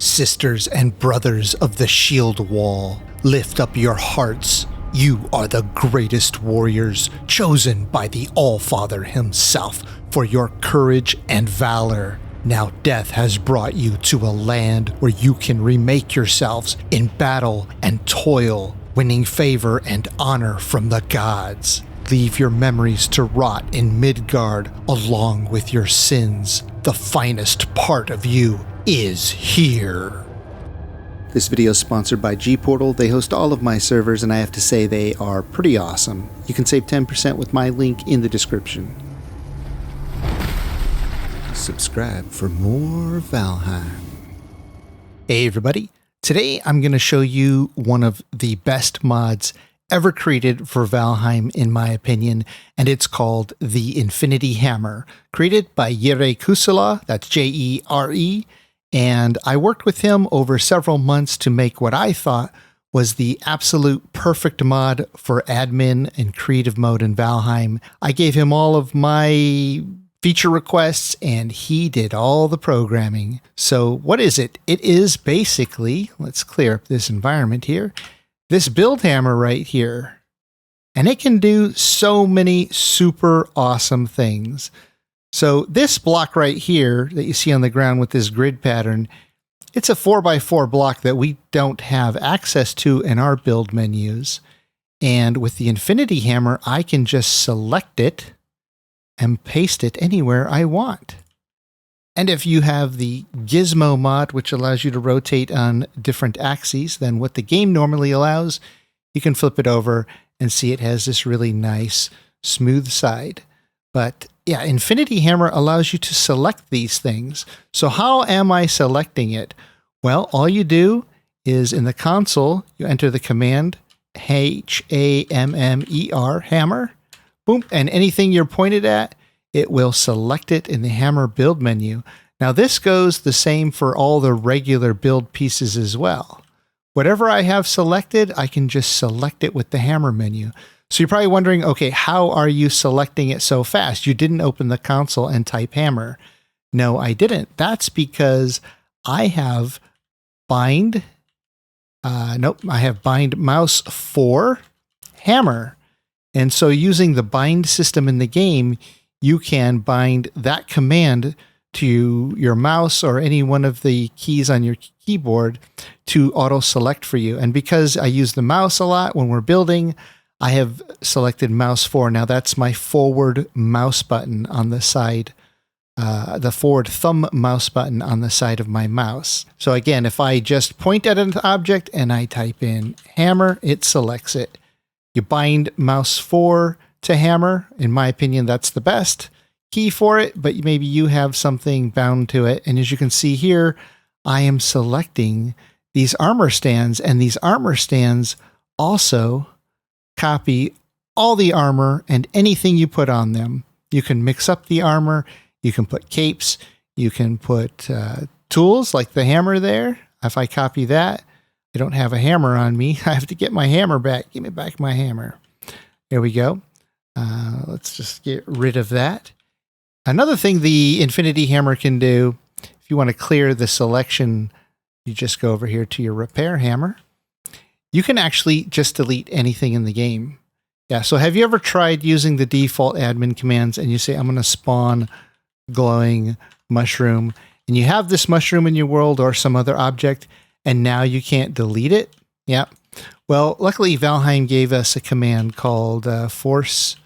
Sisters and brothers of the shield wall, lift up your hearts. You are the greatest warriors, chosen by the All-Father himself for your courage and valor. Now death has brought you to a land where you can remake yourselves in battle and toil, winning favor and honor from the gods. Leave your memories to rot in Midgard along with your sins. The finest part of you is here. This video is sponsored by G-Portal. They host all of my servers, and I have to say they are pretty awesome. You can save 10% with my link in the description. Subscribe for more Valheim. Hey everybody, today I'm going to show you one of the best mods ever created for Valheim in my opinion, and it's called the Infinity Hammer, created by Jere Kuusela, that's Jere, and I worked with him over several months to make what I thought was the absolute perfect mod for admin and creative mode in Valheim. I gave him all of my feature requests and he did all the programming. So what is it? It is basically, let's clear up this environment here, this build hammer right here. And it can do so many super awesome things. So this block right here that you see on the ground with this grid pattern, it's a 4x4 block that we don't have access to in our build menus. And with the Infinity Hammer, I can just select it and paste it anywhere I want. And if you have the Gizmo mod, which allows you to rotate on different axes than what the game normally allows, you can flip it over and see it has this really nice smooth side. But yeah, Infinity Hammer allows you to select these things. So how am I selecting it? Well, all you do is in the console, you enter the command H-A-M-M-E-R, hammer, boom, and anything you're pointed at, it will select it in the hammer build menu. Now this goes the same for all the regular build pieces as well. Whatever I have selected, I can just select it with the hammer menu. So you're probably wondering, okay, how are you selecting it so fast? You didn't open the console and type hammer. No, I didn't. That's because I have bind, I have bind mouse 4 hammer. And so using the bind system in the game, you can bind that command to your mouse or any one of the keys on your keyboard to auto select for you. And because I use the mouse a lot when we're building, I have selected mouse 4. Now that's my forward mouse button on the side, the forward thumb mouse button on the side of my mouse. So again, if I just point at an object and I type in hammer, it selects it. You bind mouse 4 to hammer. In my opinion, that's the best key for it, but maybe you have something bound to it. And as you can see here, I am selecting these armor stands, and these armor stands also copy all the armor and anything you put on them. You can mix up the armor, you can put capes, you can put tools like the hammer there. If I copy that, I don't have a hammer on me. I have to get my hammer back. Give me back my hammer. There we go. Let's just get rid of that. Another thing the Infinity Hammer can do, if you want to clear the selection, you just go over here to your repair hammer. You can actually just delete anything in the game. Yeah, so have you ever tried using the default admin commands and you say, I'm going to spawn glowing mushroom, and you have this mushroom in your world or some other object, and now you can't delete it? Yeah. Well, luckily Valheim gave us a command called force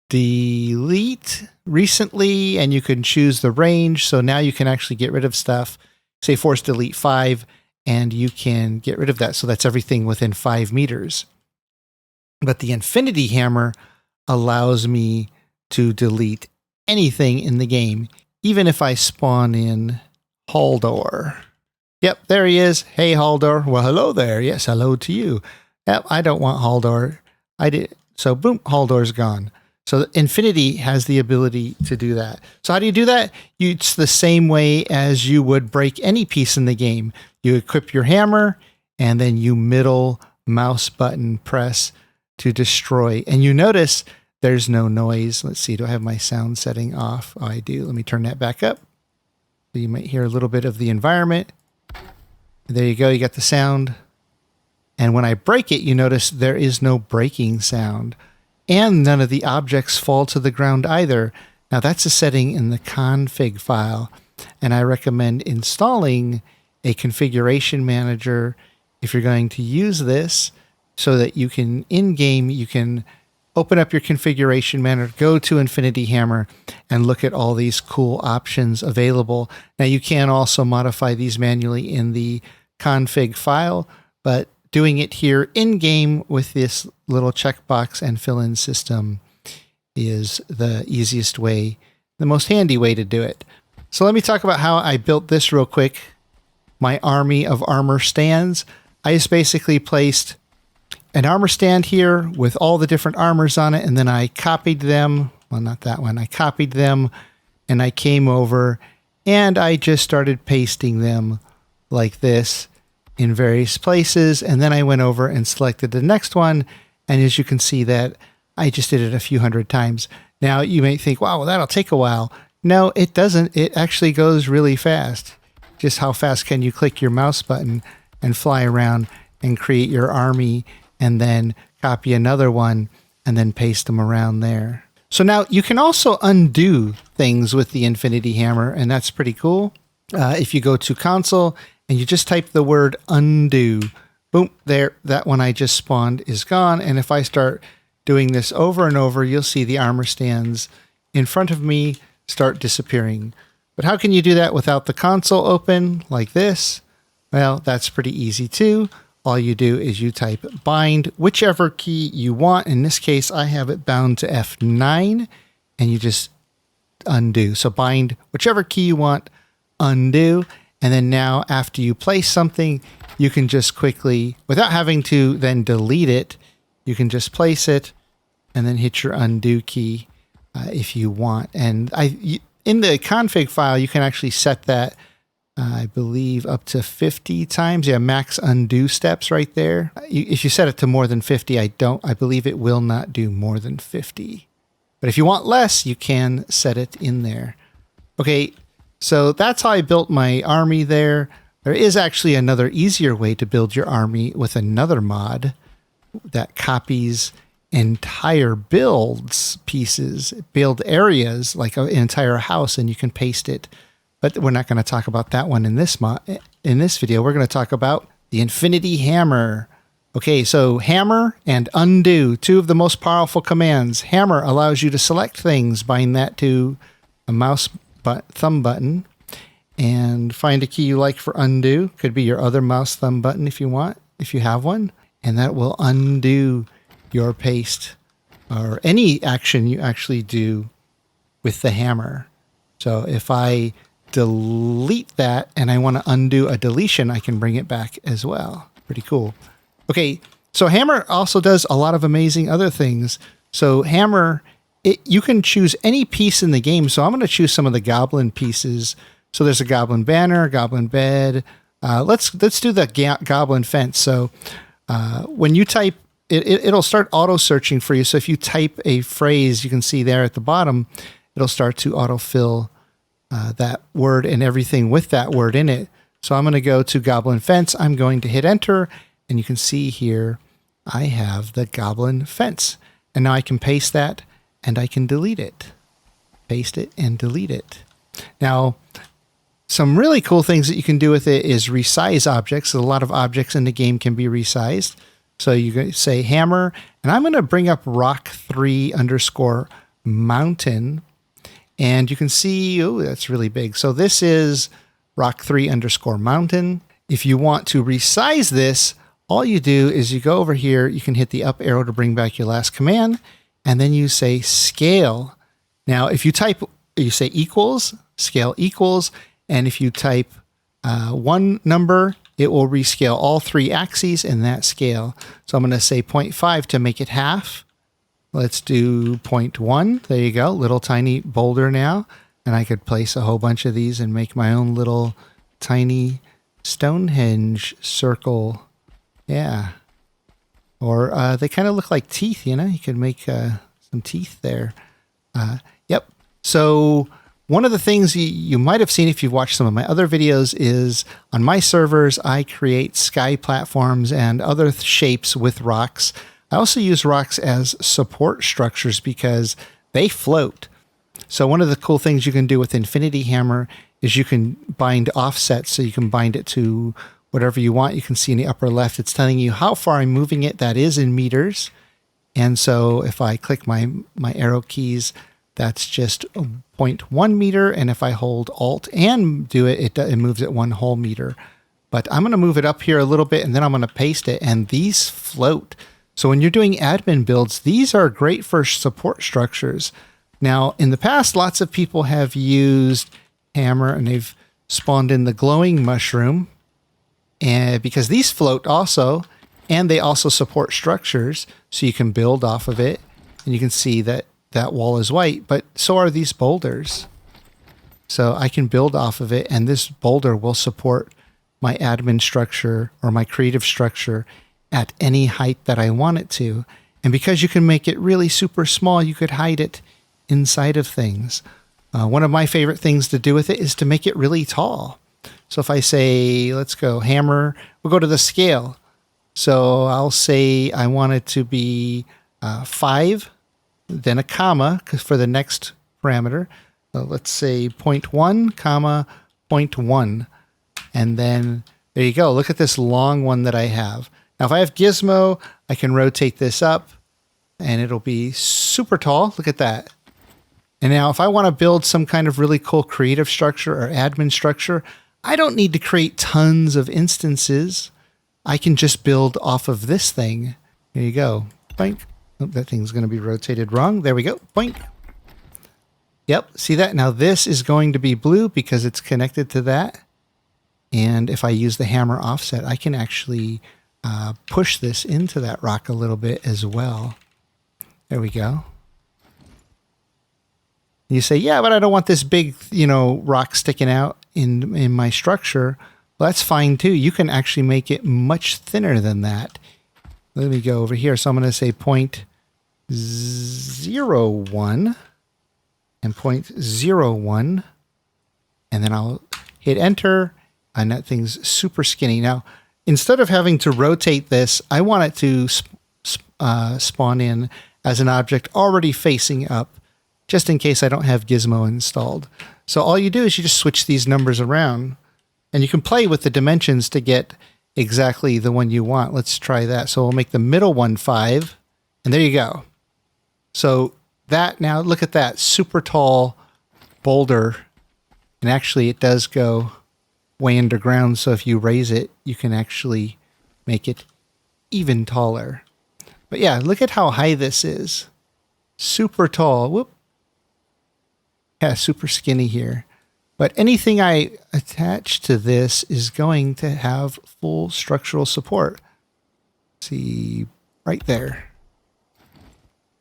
delete recently, and you can choose the range. So now you can actually get rid of stuff. Say force delete 5, and you can get rid of that. So that's everything within 5 meters. But the Infinity Hammer allows me to delete anything in the game, even if I spawn in Haldor. Yep, there he is. Hey, Haldor. Well, hello there. Yes, hello to you. Yep, I don't want Haldor. I did. So boom, Haldor's gone. So Infinity has the ability to do that. So how do you do that? It's the same way as you would break any piece in the game. You equip your hammer, and then you middle mouse button press to destroy. And you notice there's no noise. Let's see, do I have my sound setting off? Oh, I do. Let me turn that back up. So you might hear a little bit of the environment. There you go. You got the sound. And when I break it, you notice there is no breaking sound. And none of the objects fall to the ground either. Now that's a setting in the config file. And I recommend installing a configuration manager if you're going to use this so that you can, in-game, you can open up your configuration manager, go to Infinity Hammer, and look at all these cool options available. Now you can also modify these manually in the config file, but doing it here in-game with this little checkbox and fill-in system is the easiest way, the most handy way to do it. So let me talk about how I built this real quick. My army of armor stands. I just basically placed an armor stand here with all the different armors on it, and then I copied them. Well, not that one. I copied them, and I came over, and I just started pasting them like this in various places, and then I went over and selected the next one, and as you can see that I just did it a few hundred times. Now you may think, wow, well, that'll take a while. No, it doesn't. It actually goes really fast. Just how fast can you click your mouse button and fly around and create your army and then copy another one and then paste them around there. So now you can also undo things with the Infinity Hammer, and that's pretty cool. If you go to console and you just type the word undo, boom, there, that one I just spawned is gone. And if I start doing this over and over, you'll see the armor stands in front of me start disappearing. But how can you do that without the console open like this? Well, that's pretty easy too. All you do is you type bind whichever key you want. In this case, I have it bound to F9, and you just undo. So bind whichever key you want, undo. And then now after you place something, you can just quickly, without having to then delete it, you can just place it and then hit your undo key if you want. And in the config file, you can actually set that, I believe, up to 50 times. Yeah, max undo steps right there. If you set it to more than 50, I believe it will not do more than 50. But if you want less, you can set it in there. Okay, so that's how I built my army there. There is actually another easier way to build your army with another mod that copies entire builds pieces, build areas like an entire house, and you can paste it. But we're not going to talk about that one in this video. We're going to talk about the Infinity Hammer. Okay, so hammer and undo, two of the most powerful commands. Hammer allows you to select things, bind that to a mouse thumb button, and find a key you like for undo. Could be your other mouse thumb button if you want, if you have one. And that will undo your paste or any action you actually do with the hammer. So if I delete that and I want to undo a deletion, I can bring it back as well. Pretty cool. Okay, so hammer also does a lot of amazing other things. So hammer, you can choose any piece in the game. So I'm going to choose some of the goblin pieces. So there's a goblin banner, goblin bed. Let's do the goblin fence. So when you type, it'll start auto searching for you. So if you type a phrase, you can see there at the bottom, it'll start to autofill that word and everything with that word in it. So I'm going to go to goblin fence. I'm going to hit enter, and you can see here I have the goblin fence. And now I can paste that and I can delete it. Paste it and delete it. Now, some really cool things that you can do with it is resize objects. A lot of objects in the game can be resized. So you say hammer, and I'm going to bring up rock3_mountain, and you can see, oh, that's really big. So this is rock3_mountain. If you want to resize this, all you do is you go over here, you can hit the up arrow to bring back your last command, and then you say scale. Now, if you type, you say equals, scale equals, and if you type one number, it will rescale all three axes in that scale. So I'm going to say 0.5 to make it half. Let's do 0.1. There you go. Little tiny boulder now. And I could place a whole bunch of these and make my own little tiny Stonehenge circle. Yeah. Or they kind of look like teeth, you know? You could make some teeth there. Yep. So one of the things you might have seen if you've watched some of my other videos is on my servers, I create sky platforms and other shapes with rocks. I also use rocks as support structures because they float. So one of the cool things you can do with Infinity Hammer is you can bind offsets, so you can bind it to whatever you want. You can see in the upper left, it's telling you how far I'm moving it. That is in meters. And so if I click my arrow keys, that's just 0.1 meter. And if I hold Alt and do it, it moves it 1 whole meter. But I'm going to move it up here a little bit, and then I'm going to paste it. And these float. So when you're doing admin builds, these are great for support structures. Now, in the past, lots of people have used Hammer, and they've spawned in the glowing mushroom. And because these float also, and they also support structures, so you can build off of it. And you can see that that wall is white, but so are these boulders. So I can build off of it, and this boulder will support my admin structure or my creative structure at any height that I want it to. And because you can make it really super small, you could hide it inside of things. One of my favorite things to do with it is to make it really tall. So if I say, let's go hammer, we'll go to the scale. So I'll say I want it to be 5, then a comma for the next parameter. Let's say 0.1, comma, 0.1. And then there you go. Look at this long one that I have. Now, if I have Gizmo, I can rotate this up and it'll be super tall. Look at that. And now if I want to build some kind of really cool creative structure or admin structure, I don't need to create tons of instances. I can just build off of this thing. There you go. Boink. Oh, that thing's going to be rotated wrong. There we go. Boink. Yep. See that? Now this is going to be blue because it's connected to that. And if I use the hammer offset, I can actually push this into that rock a little bit as well. There we go. You say, yeah, but I don't want this big, rock sticking out in my structure. Well, that's fine too. You can actually make it much thinner than that. Let me go over here. So I'm going to say 0.01 and 0.01. And then I'll hit enter, and that thing's super skinny. Now, instead of having to rotate this, I want it to spawn in as an object already facing up, just in case I don't have Gizmo installed. So all you do is you just switch these numbers around, and you can play with the dimensions to get exactly the one you want. Let's try that. So we'll make the middle one 5, and there you go. So that, now look at that super tall boulder, and actually it does go way underground. So if you raise it, you can actually make it even taller. But yeah, look at how high this is. Super tall. Whoop. Yeah, super skinny here. But anything I attach to this is going to have full structural support. See, right there.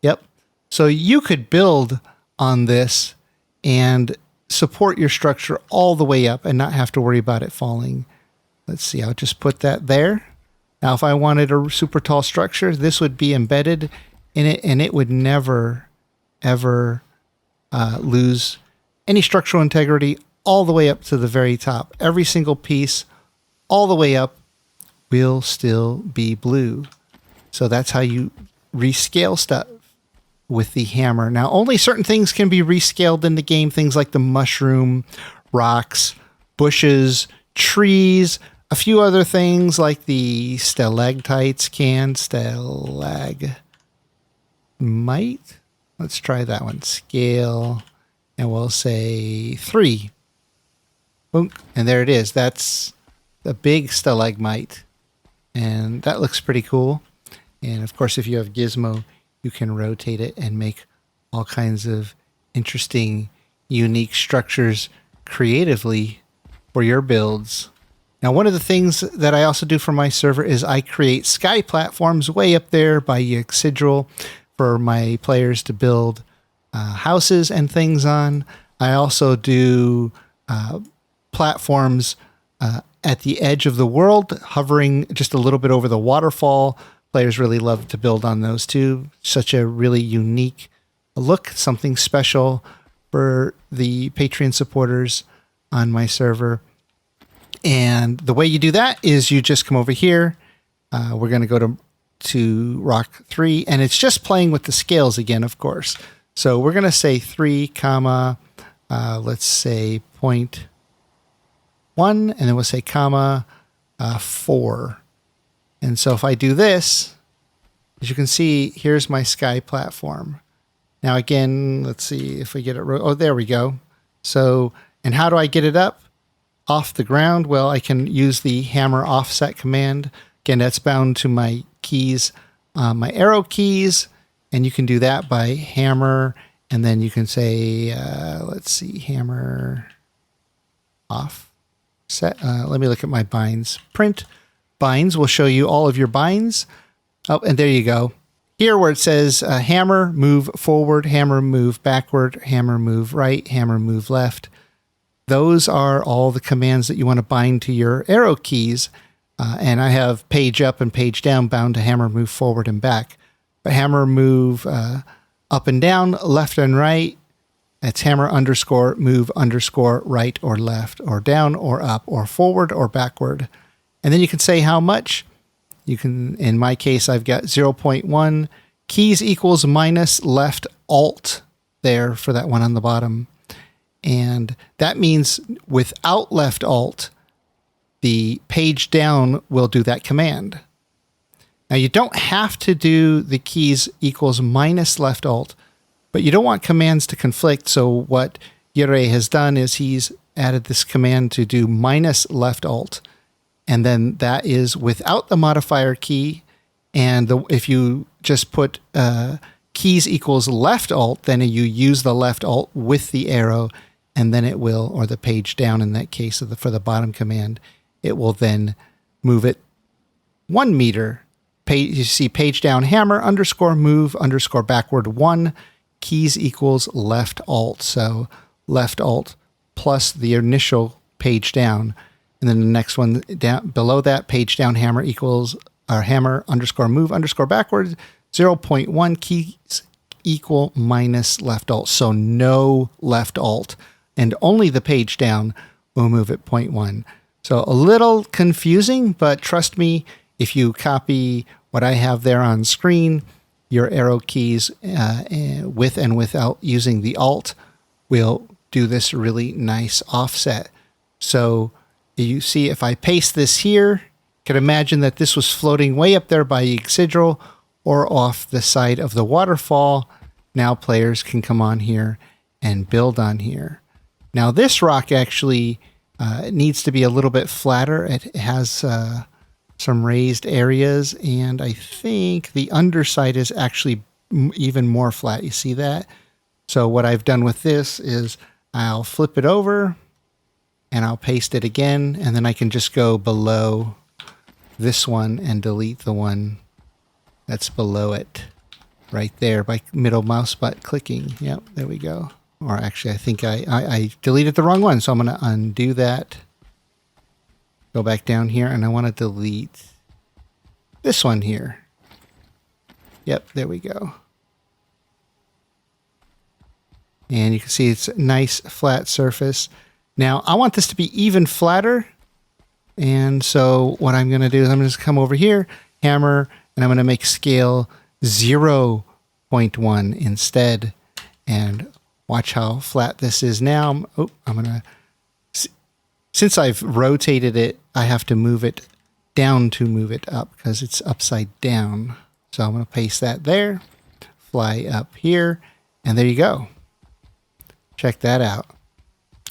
Yep. So you could build on this and support your structure all the way up and not have to worry about it falling. Let's see, I'll just put that there. Now, if I wanted a super tall structure, this would be embedded in it, and it would never, ever lose any structural integrity all the way up to the very top. Every single piece all the way up will still be blue. So that's how you rescale stuff with the hammer. Now, only certain things can be rescaled in the game. Things like the mushroom, rocks, bushes, trees, a few other things like the stalactites can. Stalagmite. Let's try that one. Scale. And we'll say 3. Boom. And there it is. That's a big stalagmite. And that looks pretty cool. And of course, if you have Gizmo, you can rotate it and make all kinds of interesting, unique structures creatively for your builds. Now, one of the things that I also do for my server is I create sky platforms way up there by Yggdrasil for my players to build houses and things on. I also do platforms at the edge of the world, hovering just a little bit over the waterfall. Players really love to build on those too. Such a really unique look, something special for the Patreon supporters on my server. And the way you do that is you just come over here. We're going to go to rock 3, and it's just playing with the scales again, of course. So we're going to say 3 comma, let's say 0.1, and then we'll say comma 4. And so if I do this, as you can see, here's my sky platform. Now again, let's see if we get it. Oh, there we go. So, and how do I get it up off the ground? Well, I can use the hammer offset command. Again, that's bound to my keys, my arrow keys, and you can do that by hammer, and then you can say, let's see, hammer offset. Let me look at my binds. Print binds will show you all of your binds. Oh, and there you go. Here where it says hammer, move forward, hammer, move backward, hammer, move right, hammer, move left. Those are all the commands that you want to bind to your arrow keys. And I have page up and page down bound to hammer, move forward and back. But hammer, move up and down, left and right. That's hammer underscore, move underscore, right or left or down or up or forward or backward. And then you can say how much. You can, in my case, I've got 0.1 keys equals minus left alt there for that one on the bottom. And that means without left alt, the page down will do that command. Now you don't have to do the keys equals minus left alt, but you don't want commands to conflict. So what Jere has done is he's added this command to do minus left alt. And then that is without the modifier key. And if you just put keys equals left alt, then you use the left alt with the arrow, and then it will, or the page down in that case for the bottom command, it will then move it 1 meter. You see page down hammer underscore move underscore backward 1 keys equals left alt. So left alt plus the initial page down. And then the next one down below that, page down hammer equals our hammer underscore move underscore backwards 0.1 keys equal minus left alt. So no left alt, and only the page down will move at 0.1. So a little confusing, but trust me, if you copy what I have there on screen, your arrow keys with and without using the alt will do this really nice offset. So you see, if I paste this here, you can imagine that this was floating way up there by Yggdrasil or off the side of the waterfall. Now players can come on here and build on here. Now this rock actually needs to be a little bit flatter. It has some raised areas, and I think the underside is actually even more flat. You see that? So what I've done with this is I'll flip it over, and I'll paste it again, and then I can just go below this one and delete the one that's below it right there by middle mouse button clicking. Yep, there we go. Or actually, I think I deleted the wrong one, so I'm going to undo that. Go back down here, and I want to delete this one here. Yep, there we go. And you can see it's a nice flat surface. Now, I want this to be even flatter. And so what I'm going to do is I'm going to just come over here, hammer, and I'm going to make scale 0.1 instead. And watch how flat this is now. Oh, I'm going to, since I've rotated it, I have to move it down to move it up because it's upside down. So I'm going to paste that there, fly up here, and there you go. Check that out.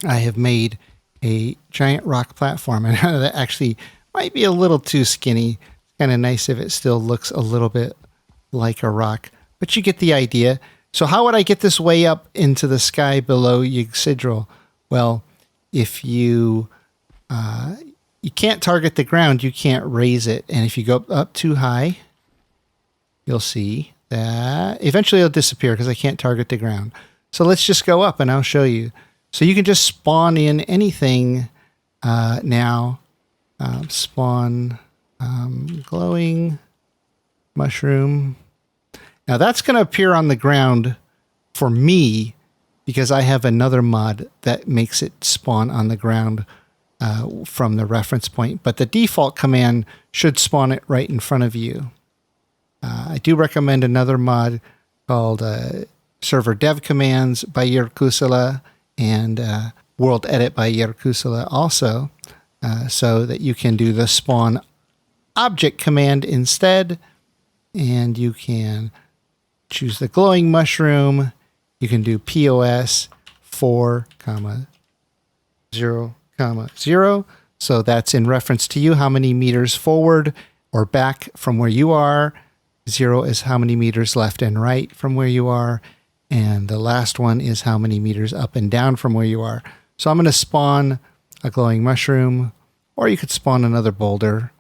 I have made a giant rock platform, and that actually might be a little too skinny. Kind of nice if it still looks a little bit like a rock, but you get the idea. So how would I get this way up into the sky below Yggdrasil? Well, if you can't target the ground, you can't raise it. And if you go up too high, you'll see that eventually it'll disappear because I can't target the ground. So let's just go up and I'll show you. So you can just spawn in anything now. Spawn glowing mushroom. Now that's going to appear on the ground for me because I have another mod that makes it spawn on the ground from the reference point. But the default command should spawn it right in front of you. I do recommend another mod called Server Dev Commands by Kuusela and World Edit by Kuusela also, so that you can do the spawn object command instead, and you can choose the glowing mushroom. You can do POS 4, 0, 0. So that's in reference to you, how many meters forward or back from where you are. 0 is how many meters left and right from where you are. And the last one is how many meters up and down from where you are. So I'm going to spawn a glowing mushroom, or you could spawn another boulder,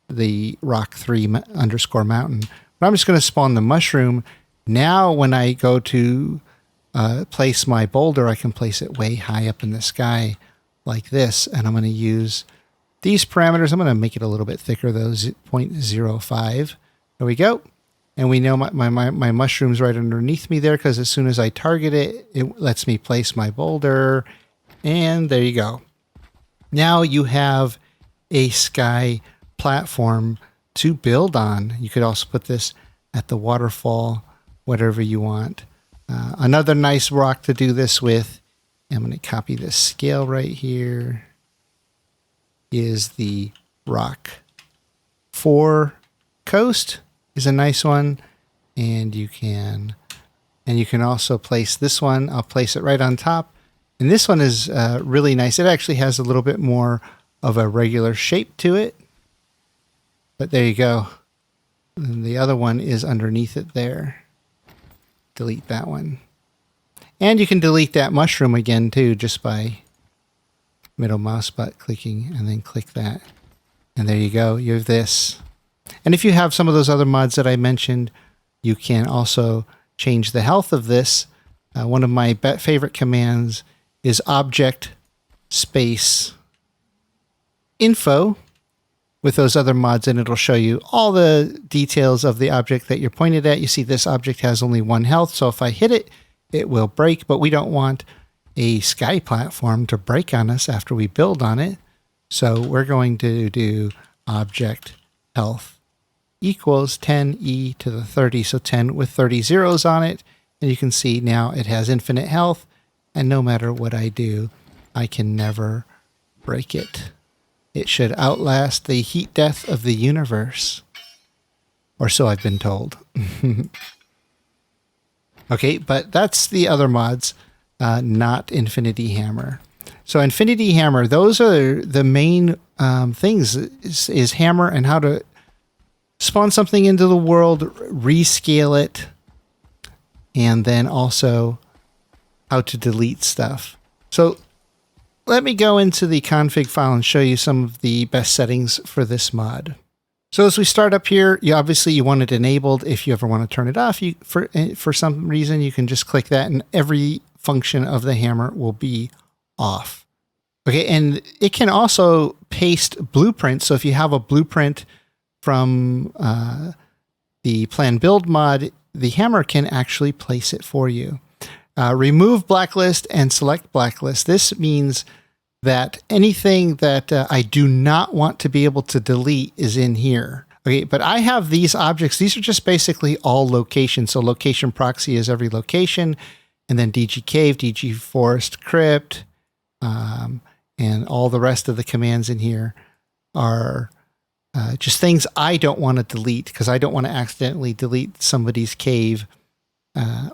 the rock 3 _ mountain. But I'm just going to spawn the mushroom. Now when I go to place my boulder, I can place it way high up in the sky like this. And I'm going to use these parameters. I'm going to make it a little bit thicker though, 0.05. There we go. And we know my mushroom's right underneath me there, because as soon as I target it, it lets me place my boulder. And there you go. Now you have a sky platform to build on. You could also put this at the waterfall, whatever you want. Another nice rock to do this with, I'm going to copy this scale right here, is the rock 4 coast. Is a nice one, and you can also place this one. I'll place it right on top, and this one is really nice. It actually has a little bit more of a regular shape to it, but there you go. And the other one is underneath it there. Delete that one, and you can delete that mushroom again too, just by middle mouse button clicking and then click that, and there you go. You have this. And if you have some of those other mods that I mentioned, you can also change the health of this. One of my favorite commands is object space info with those other mods, and it'll show you all the details of the object that you're pointed at. You see this object has only 1 health, so if I hit it, it will break, but we don't want a sky platform to break on us after we build on it. So we're going to do object health equals 10e to the 30, so 10 with 30 zeros on it. And you can see now it has infinite health, and no matter what I do, I can never break it. It should outlast the heat death of the universe, or so I've been told. Okay, but that's the other mods, not Infinity Hammer. So Infinity Hammer, those are the main things, is hammer and how to spawn something into the world, rescale it, and then also how to delete stuff. So let me go into the config file and show you some of the best settings for this mod. So as we start up here, you want it enabled. If you ever want to turn it off, for some reason, you can just click that and every function of the hammer will be off. Okay, and it can also paste blueprints. So if you have a blueprint from the plan build mod, the hammer can actually place it for you. Remove blacklist and select blacklist. This means that anything that I do not want to be able to delete is in here. Okay, but I have these objects. These are just basically all locations. So location proxy is every location, and then DG cave, DG forest crypt, and all the rest of the commands in here are just things I don't want to delete, because I don't want to accidentally delete somebody's cave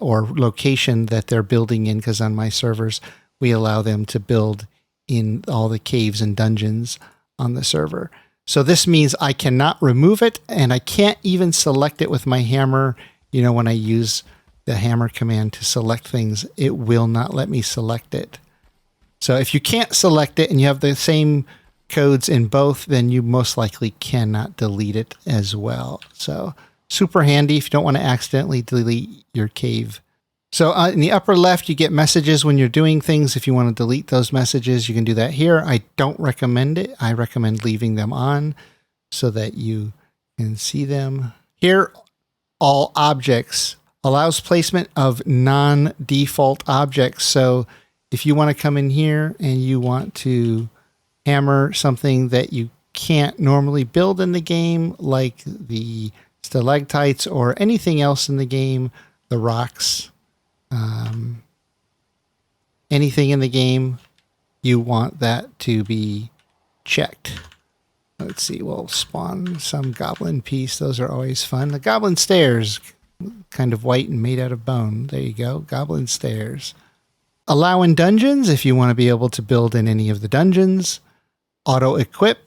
or location that they're building in, because on my servers, we allow them to build in all the caves and dungeons on the server. So this means I cannot remove it, and I can't even select it with my hammer. You know, when I use the hammer command to select things, it will not let me select it. So if you can't select it and you have the same codes in both, then you most likely cannot delete it as well. So super handy if you don't want to accidentally delete your cave. So in the upper left, you get messages when you're doing things. If you want to delete those messages, you can do that here. I don't recommend it. I recommend leaving them on so that you can see them. Here, all objects allows placement of non-default objects. So if you want to come in here and you want to hammer something that you can't normally build in the game, like the stalactites or anything else in the game, the rocks, anything in the game, you want that to be checked. Let's see, we'll spawn some goblin piece. Those are always fun. The goblin stairs, kind of white and made out of bone. There you go, goblin stairs. Allow in dungeons if you want to be able to build in any of the dungeons. Auto equip,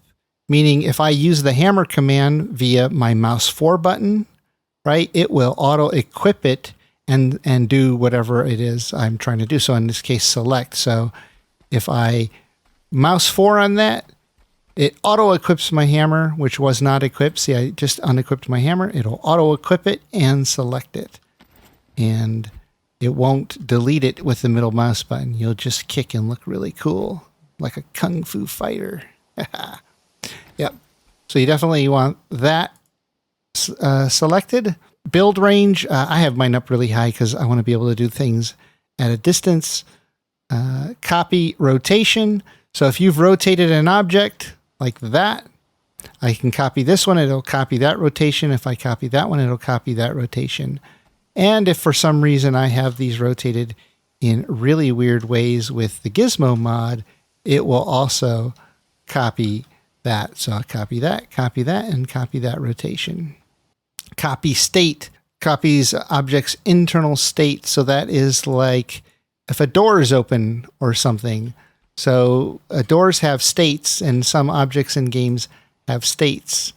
meaning if I use the hammer command via my mouse 4 button, right, it will auto equip it and do whatever it is I'm trying to do. So in this case, select. So if I mouse 4 on that, it auto equips my hammer, which was not equipped. See, I just unequipped my hammer. It'll auto equip it and select it. And it won't delete it with the middle mouse button. You'll just kick and look really cool, like a kung fu fighter. Yep. So you definitely want that selected. Build range, I have mine up really high because I want to be able to do things at a distance. Copy rotation. So if you've rotated an object like that, I can copy this one. It'll copy that rotation. If I copy that one, it'll copy that rotation. And if for some reason I have these rotated in really weird ways with the gizmo mod, it will also copy that. So I'll copy that, and copy that rotation. Copy state copies object's internal state. So that is like if a door is open or something. So doors have states, and some objects in games have states,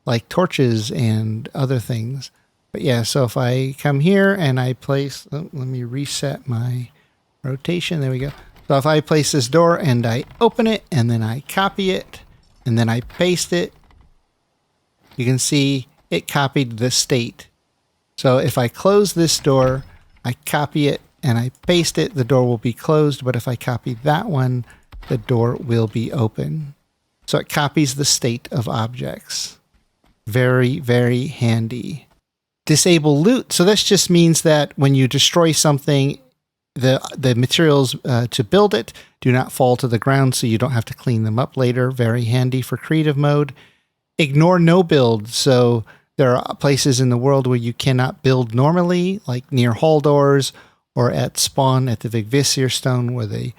like torches and other things. But yeah, so if I come here and I place, let me reset my rotation. There we go. So if I place this door and I open it and then I copy it and then I paste it, you can see it copied the state. So if I close this door, I copy it and I paste it, the door will be closed. But if I copy that one, the door will be open. So it copies the state of objects. Very, very handy. Disable loot. So this just means that when you destroy something, the materials to build it do not fall to the ground, so you don't have to clean them up later. Very handy for creative mode. Ignore no build. So there are places in the world where you cannot build normally, like near hall doors or at spawn at the Vigvisir stone where the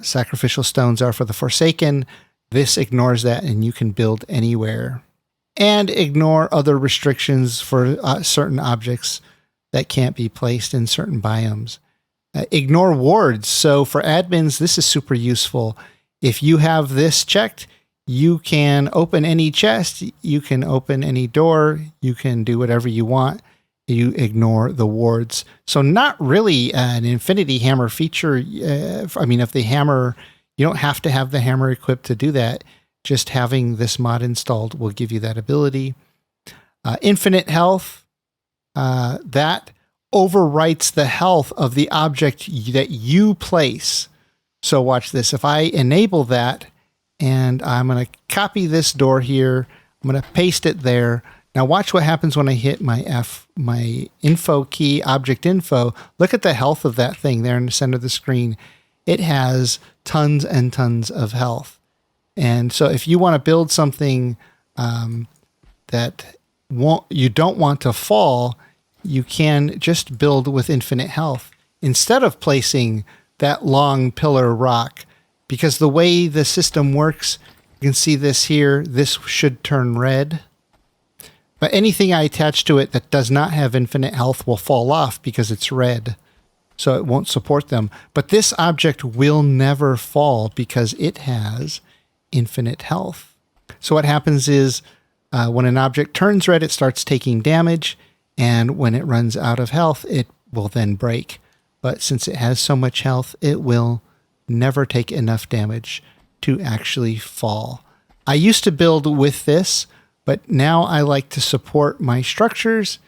sacrificial stones are for the Forsaken. This ignores that and you can build anywhere. And ignore other restrictions for certain objects that can't be placed in certain biomes. Ignore wards. So for admins, this is super useful. If you have this checked, you can open any chest, you can open any door, you can do whatever you want. You ignore the wards. So not really an Infinity Hammer feature. I mean, if the hammer, you don't have to have the hammer equipped to do that. Just having this mod installed will give you that ability. Infinite health, that overwrites the health of the object that you place. So watch this. If I enable that, and I'm going to copy this door here, I'm going to paste it there. Now watch what happens when I hit my info key, object info. Look at the health of that thing there in the center of the screen. It has tons and tons of health. And so if you want to build something that you don't want to fall, you can just build with infinite health instead of placing that long pillar rock. Because the way the system works, you can see this here, this should turn red. But anything I attach to it that does not have infinite health will fall off because it's red. So it won't support them. But this object will never fall because it has infinite health. So what happens is when an object turns red, it starts taking damage. And when it runs out of health, it will then break. But since it has so much health, it will never take enough damage to actually fall. I used to build with this, but now I like to support my structures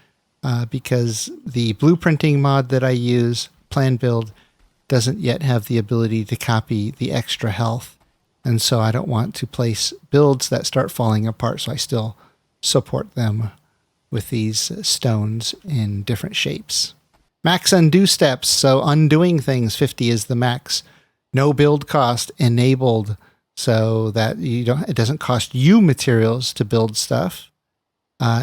because the blueprinting mod that I use, Plan Build, doesn't yet have the ability to copy the extra health. And so I don't want to place builds that start falling apart, so I still support them with these stones in different shapes. Max undo steps, so undoing things, 50 is the max. No build cost enabled, so that it doesn't cost you materials to build stuff.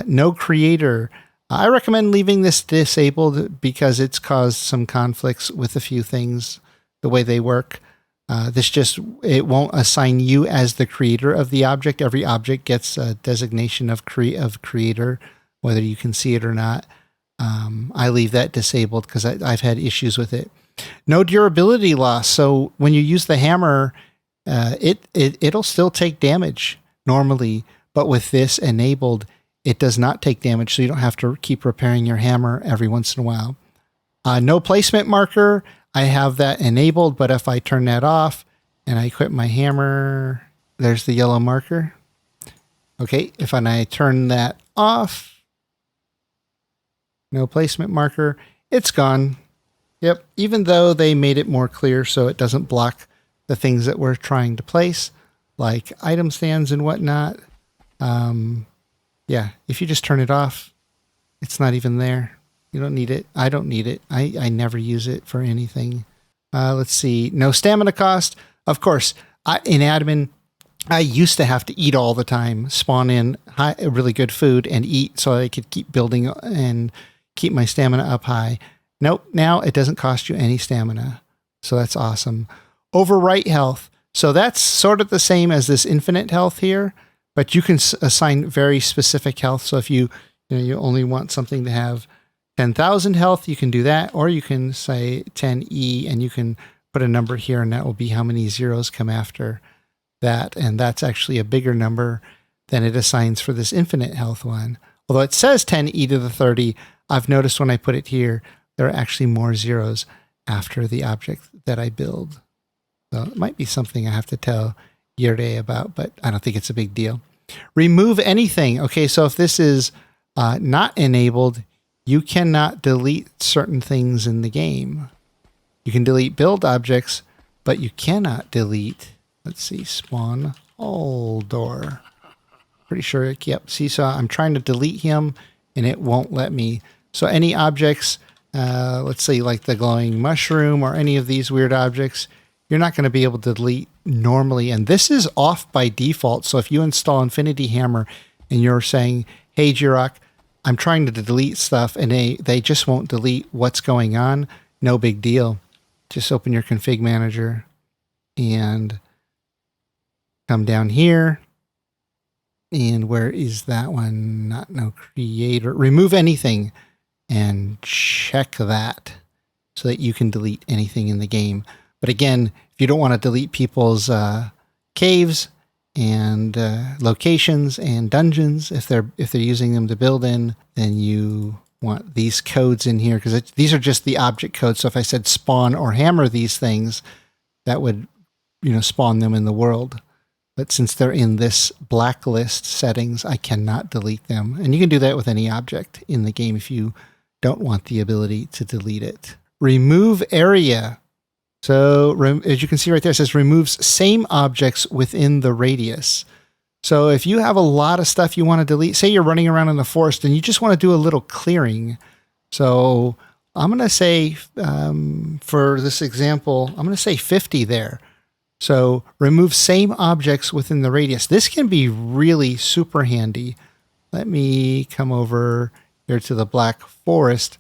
No creator. I recommend leaving this disabled because it's caused some conflicts with a few things, the way they work. It won't assign you as the creator of the object. Every object gets a designation of creator, whether you can see it or not. I leave that disabled because I've had issues with it. No durability loss. So when you use the hammer, it'll still take damage normally, but with this enabled, it does not take damage, so you don't have to keep repairing your hammer every once in a while. No placement marker. I have that enabled, but if I turn that off and I equip my hammer, there's the yellow marker. Okay, if I turn that off, no placement marker, it's gone. Yep, even though they made it more clear so it doesn't block the things that we're trying to place, like item stands and whatnot. Yeah, if you just turn it off, it's not even there. You don't need it. I don't need it. I never use it for anything. Let's see. No stamina cost. Of course, in admin, I used to have to eat all the time, spawn in really good food and eat so I could keep building and keep my stamina up high. Nope, now it doesn't cost you any stamina. So that's awesome. Overwrite health. So that's sort of the same as this infinite health here, but you can assign very specific health. So if you only want something to have 10,000 health, you can do that, or you can say 10E and you can put a number here and that will be how many zeros come after that. And that's actually a bigger number than it assigns for this infinite health one. Although it says 10E to the 30, I've noticed when I put it here, there are actually more zeros after the object that I build. So it might be something I have to tell Jere about, but I don't think it's a big deal. Remove anything. Okay, so if this is not enabled, you cannot delete certain things in the game. You can delete build objects, but you cannot delete, let's see, spawn all door. Pretty sure, yep. See, so I'm trying to delete him and it won't let me. So any objects, let's say like the glowing mushroom or any of these weird objects, you're not going to be able to delete normally. And this is off by default. So if you install Infinity Hammer and you're saying, hey, Jiroc, I'm trying to delete stuff and they just won't delete what's going on, no big deal. Just open your config manager and come down here. And where is that one? No creator. Remove anything and check that so that you can delete anything in the game. But again, if you don't want to delete people's caves and locations and dungeons, if they're using them to build in, then you want these codes in here because these are just the object codes. So if I said spawn or hammer these things, that would spawn them in the world. But since they're in this blacklist settings, I cannot delete them. And you can do that with any object in the game if you don't want the ability to delete it. Remove area. So as you can see right there, it says removes same objects within the radius. So if you have a lot of stuff you want to delete, say you're running around in the forest and you just want to do a little clearing. So I'm going to say, for this example, I'm going to say 50 there. So remove same objects within the radius. This can be really super handy. Let me come over here to the Black Forest.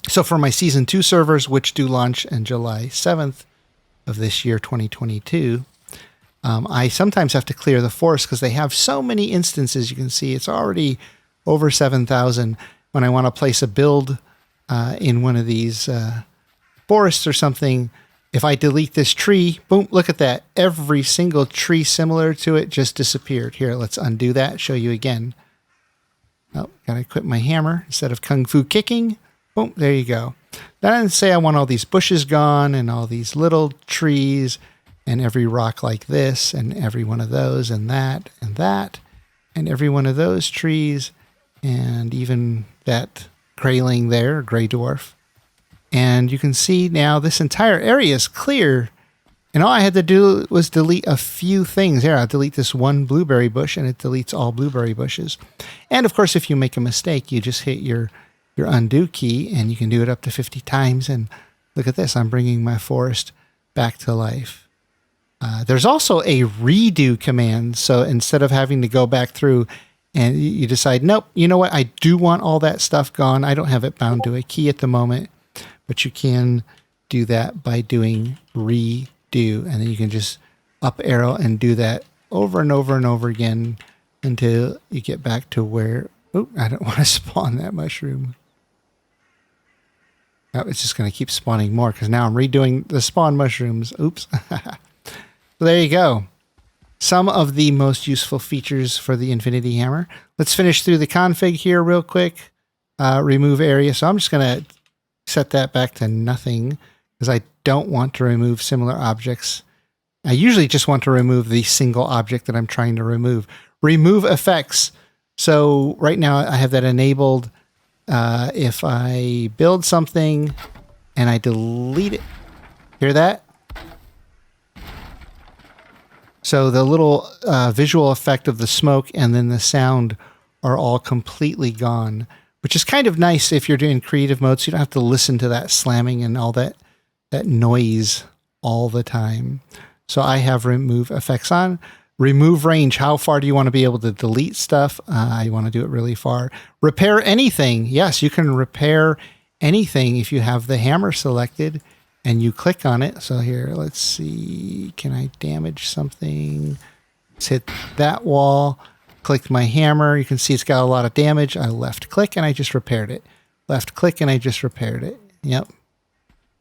So for my Season 2 servers, which do launch on July 7th of this year, 2022, I sometimes have to clear the forest because they have so many instances. You can see it's already over 7,000. When I want to place a build in one of these forests or something, if I delete this tree, boom, look at that. Every single tree similar to it just disappeared. Here, let's undo that, show you again. Oh, gotta equip my hammer instead of Kung Fu kicking. Boom, there you go. Then I say I want all these bushes gone and all these little trees and every rock like this and every one of those and that and every one of those trees and even that grayling there, gray dwarf. And you can see now this entire area is clear And all I had to do was delete a few things. Here, I'll delete this one blueberry bush, and it deletes all blueberry bushes. And of course, if you make a mistake, you just hit your undo key, and you can do it up to 50 times. And look at this. I'm bringing my forest back to life. There's also a redo command. So instead of having to go back through and you decide, nope, you know what? I do want all that stuff gone. I don't have it bound to a key at the moment, but you can do that by doing redo. And then you can just up arrow and do that over and over and over again until you get back to where, oh, I don't want to spawn that mushroom. Oh, it's just going to keep spawning more because now I'm redoing the spawn mushrooms. Oops. So there you go. Some of the most useful features for the Infinity Hammer. Let's finish through the config here real quick. Remove area. So I'm just going to set that back to nothing because I don't want to remove similar objects. I usually just want to remove the single object that I'm trying to remove. Remove effects. So right now I have that enabled. If I build something and I delete it, hear that? So the little visual effect of the smoke and then the sound are all completely gone, which is kind of nice if you're doing creative mode, so you don't have to listen to that slamming and all that noise all the time. So I have remove effects on. Remove range. How far do you want to be able to delete stuff? You want to do it really far. Repair anything. Yes, you can repair anything if you have the hammer selected and you click on it. So here, let's see. Can I damage something? Let's hit that wall. Click my hammer. You can see it's got a lot of damage. I left click and I just repaired it. Left click and I just repaired it. Yep.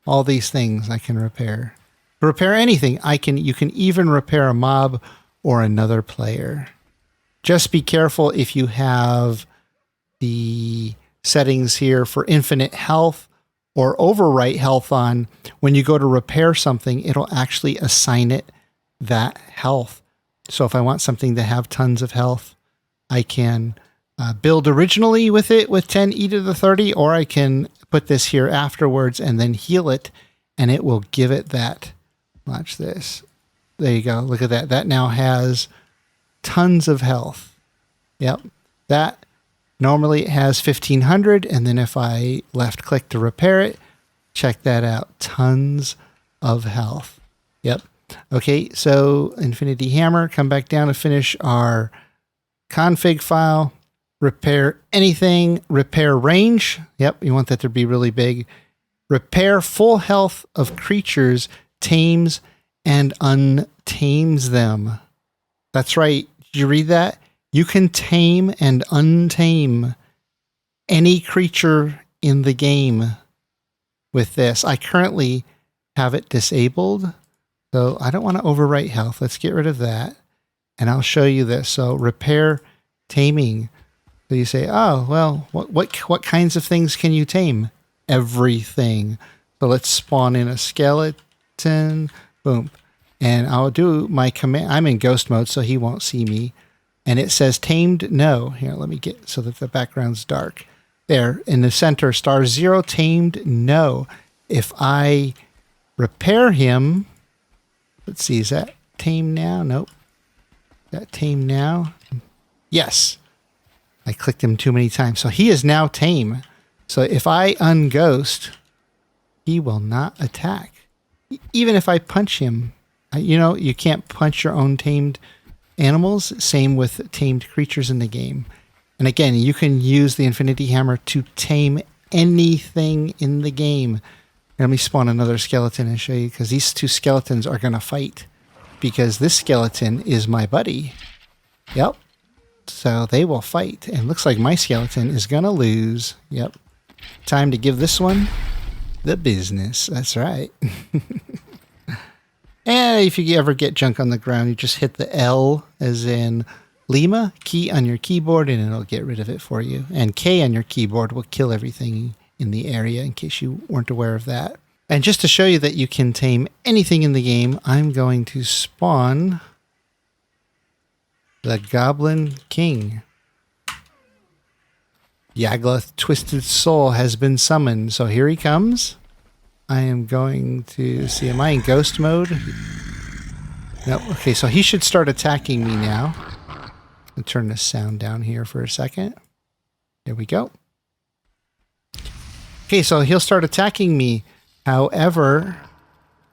All these things I can repair. To repair anything, you can even repair a mob or another player. Just be careful if you have the settings here for infinite health or overwrite health on. When you go to repair something, it'll actually assign it that health. So if I want something to have tons of health, I can build originally with it with 10e to the 30, or I can put this here afterwards and then heal it, and it will give it that. Watch this. There you go. Look at that. That now has tons of health. Yep. That normally it has 1500. And then if I left click to repair it, check that out. Tons of health. Yep. Okay. So Infinity Hammer, come back down to finish our config file. Repair anything. Repair range. Yep. You want that to be really big. Repair full health of creatures, tames and untames them. That's right. Did you read that? You can tame and untame any creature in the game with this. I currently have it disabled, so I don't want to overwrite health. Let's get rid of that, and I'll show you this. So repair taming. So you say, oh, well, what kinds of things can you tame? Everything. So let's spawn in a skeleton. Boom. And I'll do my command. I'm in ghost mode, so he won't see me. And it says tamed no. Here, let me get so that the background's dark. There, in the center, star 0, tamed no. If I repair him, let's see, is that tame now? Nope. Is that tame now? Yes. I clicked him too many times. So he is now tame. So if I unghost, he will not attack. Even if I punch him, you can't punch your own tamed animals. Same with tamed creatures in the game. And again, you can use the Infinity Hammer to tame anything in the game. Let me spawn another skeleton and show you, because these two skeletons are going to fight. Because this skeleton is my buddy. Yep. So they will fight. And looks like my skeleton is going to lose. Yep. Time to give this one the business. That's right. And if you ever get junk on the ground, you just hit the L as in Lima key on your keyboard and it'll get rid of it for you. And K on your keyboard will kill everything in the area, in case you weren't aware of that. And just to show you that you can tame anything in the game, I'm going to spawn the Goblin King. Yagloth Twisted Soul has been summoned. So here he comes. I am going to see, am I in ghost mode? No. Okay, so he should start attacking me now. I'll turn the sound down here for a second. There we go. Okay, so he'll start attacking me. However,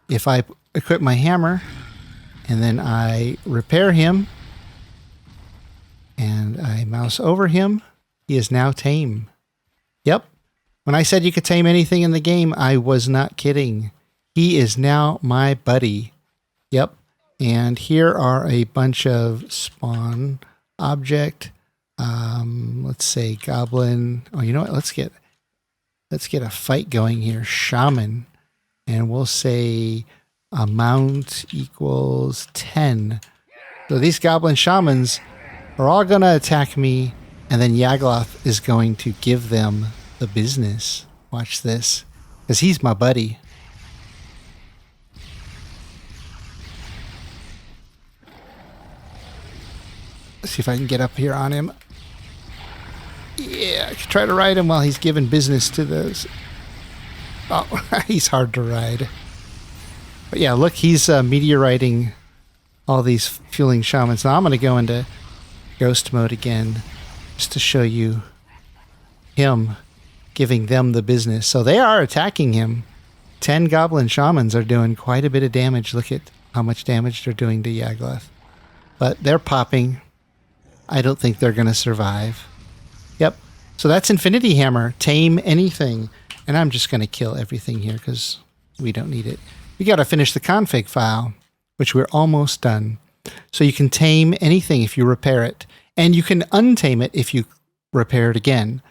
if I equip my hammer and then I repair him and I mouse over him, he is now tame. Yep. When I said you could tame anything in the game, I was not kidding. He is now my buddy. Yep. And here are a bunch of spawn object. Let's say goblin. Oh, you know what? Let's get a fight going here. Shaman. And we'll say amount equals 10. So these goblin shamans are all going to attack me. And then Yagloth is going to give them the business. Watch this. Because he's my buddy. Let's see if I can get up here on him. Yeah, I can try to ride him while he's giving business to those. Oh, he's hard to ride. But yeah, look, he's meteoriting all these fueling shamans. Now I'm going to go into ghost mode again just to show you him giving them the business. So they are attacking him. 10 goblin shamans are doing quite a bit of damage. Look at how much damage they're doing to Yagloth. But they're popping. I don't think they're going to survive. Yep. So that's Infinity Hammer. Tame anything. And I'm just going to kill everything here because we don't need it. We got to finish the config file, which we're almost done. So you can tame anything if you repair it. And you can untame it if you repair it again.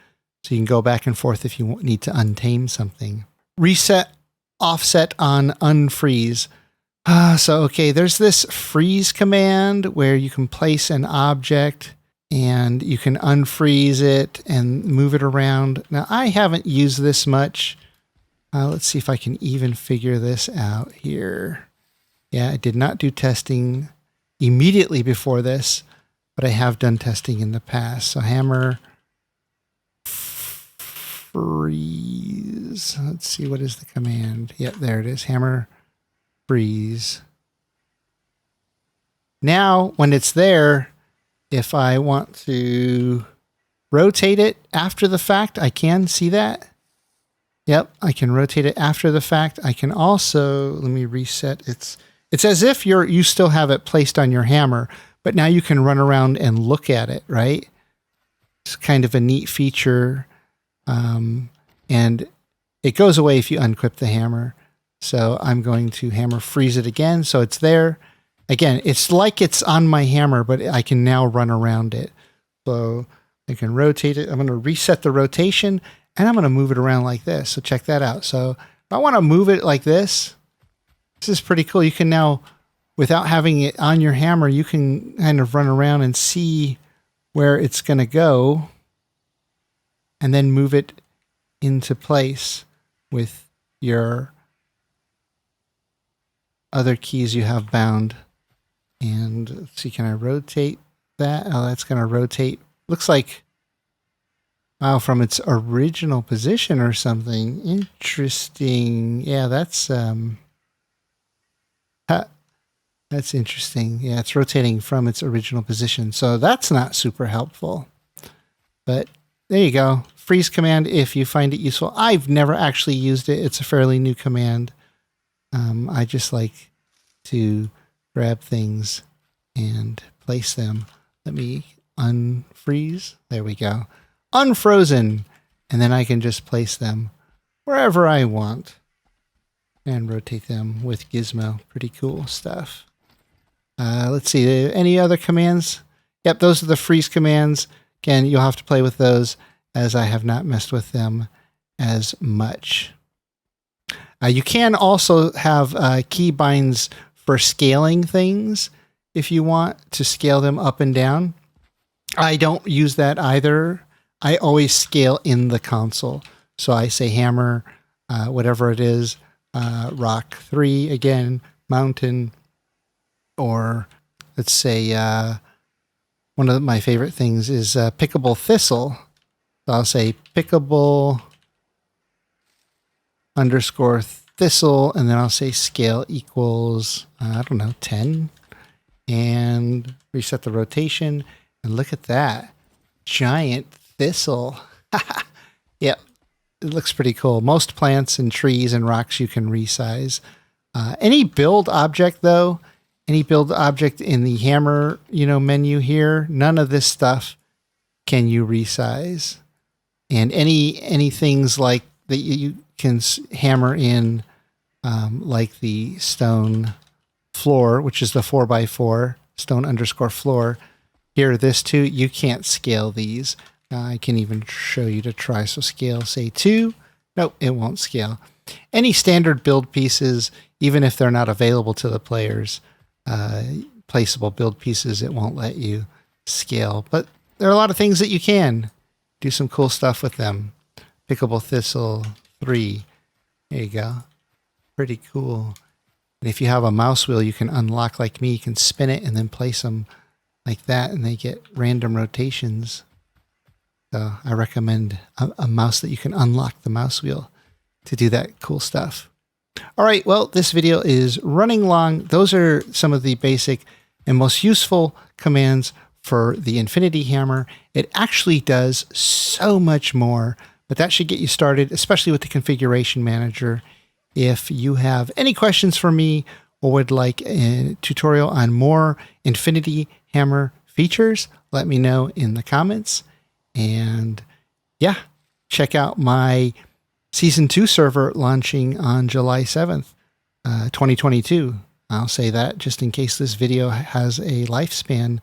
So you can go back and forth if you need to untame something. Reset, offset on unfreeze. Okay, there's this freeze command where you can place an object and you can unfreeze it and move it around. Now, I haven't used this much. Let's see if I can even figure this out here. Yeah, I did not do testing immediately before this, but I have done testing in the past. So hammer freeze. Let's see, what is the command? Yep, there it is. Hammer freeze. Now, when it's there, if I want to rotate it after the fact, I can see that. Yep, I can rotate it after the fact. I can also, let me reset. It's as if you still have it placed on your hammer, but now you can run around and look at it, right? It's kind of a neat feature. And it goes away if you unequip the hammer. So I'm going to hammer freeze it again. So it's there. Again, it's like it's on my hammer, but I can now run around it. So I can rotate it. I'm going to reset the rotation and I'm going to move it around like this. So check that out. So if I want to move it like this is pretty cool. You can now, without having it on your hammer, you can kind of run around and see where it's going to go and then move it into place with your other keys you have bound. And let's see, can I rotate that? Oh, that's going to rotate. Looks like, wow, from its original position or something. Interesting. Yeah, that's interesting. Yeah, it's rotating from its original position. So that's not super helpful. But there you go. Freeze command if you find it useful. I've never actually used it. It's a fairly new command. I just like to grab things and place them. Let me unfreeze. There we go. Unfrozen. And then I can just place them wherever I want and rotate them with Gizmo. Pretty cool stuff. Let's see. Any other commands? Yep, those are the freeze commands. Again, you'll have to play with those as I have not messed with them as much. You can also have keybinds for scaling things if you want to scale them up and down. I don't use that either. I always scale in the console. So I say hammer, whatever it is, rock 3 again, mountain, or let's say one of my favorite things is pickable thistle. So I'll say pickable _thistle. thistle, and then I'll say scale equals, I don't know, 10, and reset the rotation. And look at that giant thistle. Yep, it looks pretty cool. Most plants and trees and rocks you can resize. Any build object though, any build object in the hammer, menu here, none of this stuff can you resize. And any things like that you can hammer in, like the stone floor, which is the 4x4 stone underscore floor. Here, this too, you can't scale these. I can even show you to try. So scale, say 2. Nope, it won't scale. Any standard build pieces, even if they're not available to the players, placeable build pieces, it won't let you scale. But there are a lot of things that you can do some cool stuff with them. Pickable thistle 3. There you go. Pretty cool. And if you have a mouse wheel, you can unlock like me. You can spin it and then place them like that, and they get random rotations. So I recommend a mouse that you can unlock the mouse wheel to do that cool stuff. All right, well, this video is running long. Those are some of the basic and most useful commands for the Infinity Hammer. It actually does so much more, but that should get you started, especially with the configuration manager. If you have any questions for me or would like a tutorial on more Infinity Hammer features, let me know in the comments. And yeah, check out my Season 2 server launching on July 7th, 2022. I'll say that just in case this video has a lifespan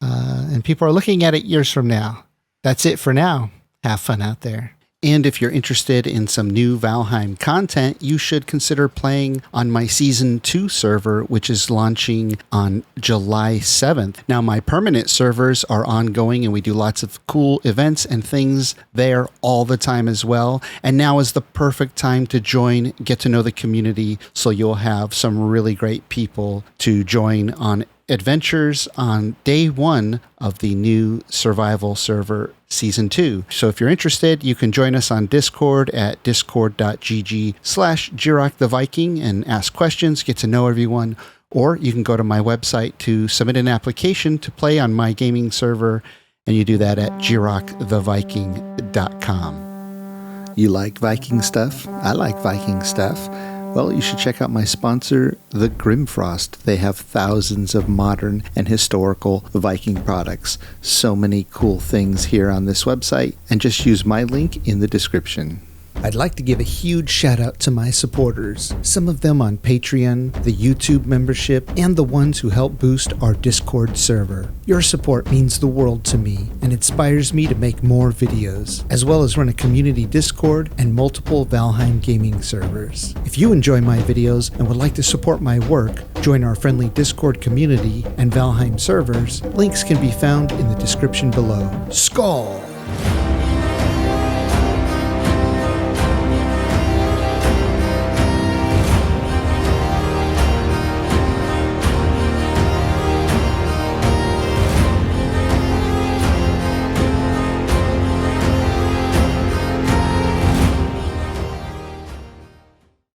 and people are looking at it years from now. That's it for now. Have fun out there. And if you're interested in some new Valheim content, you should consider playing on my Season 2 server, which is launching on July 7th. Now, my permanent servers are ongoing, and we do lots of cool events and things there all the time as well. And now is the perfect time to join, get to know the community, so you'll have some really great people to join on adventures on day 1 of the new survival server Season 2. So if you're interested, you can join us on Discord at discord.gg/Jiroc the Viking and ask questions, get to know everyone, or you can go to my website to submit an application to play on my gaming server, and you do that at jiroctheviking.com. You like Viking stuff? I like Viking stuff. Well, you should check out my sponsor, the Grimfrost. They have thousands of modern and historical Viking products. So many cool things here on this website, and just use my link in the description. I'd like to give a huge shout out to my supporters, some of them on Patreon, the YouTube membership, and the ones who help boost our Discord server. Your support means the world to me and inspires me to make more videos, as well as run a community Discord and multiple Valheim gaming servers. If you enjoy my videos and would like to support my work, join our friendly Discord community and Valheim servers. Links can be found in the description below. Skål!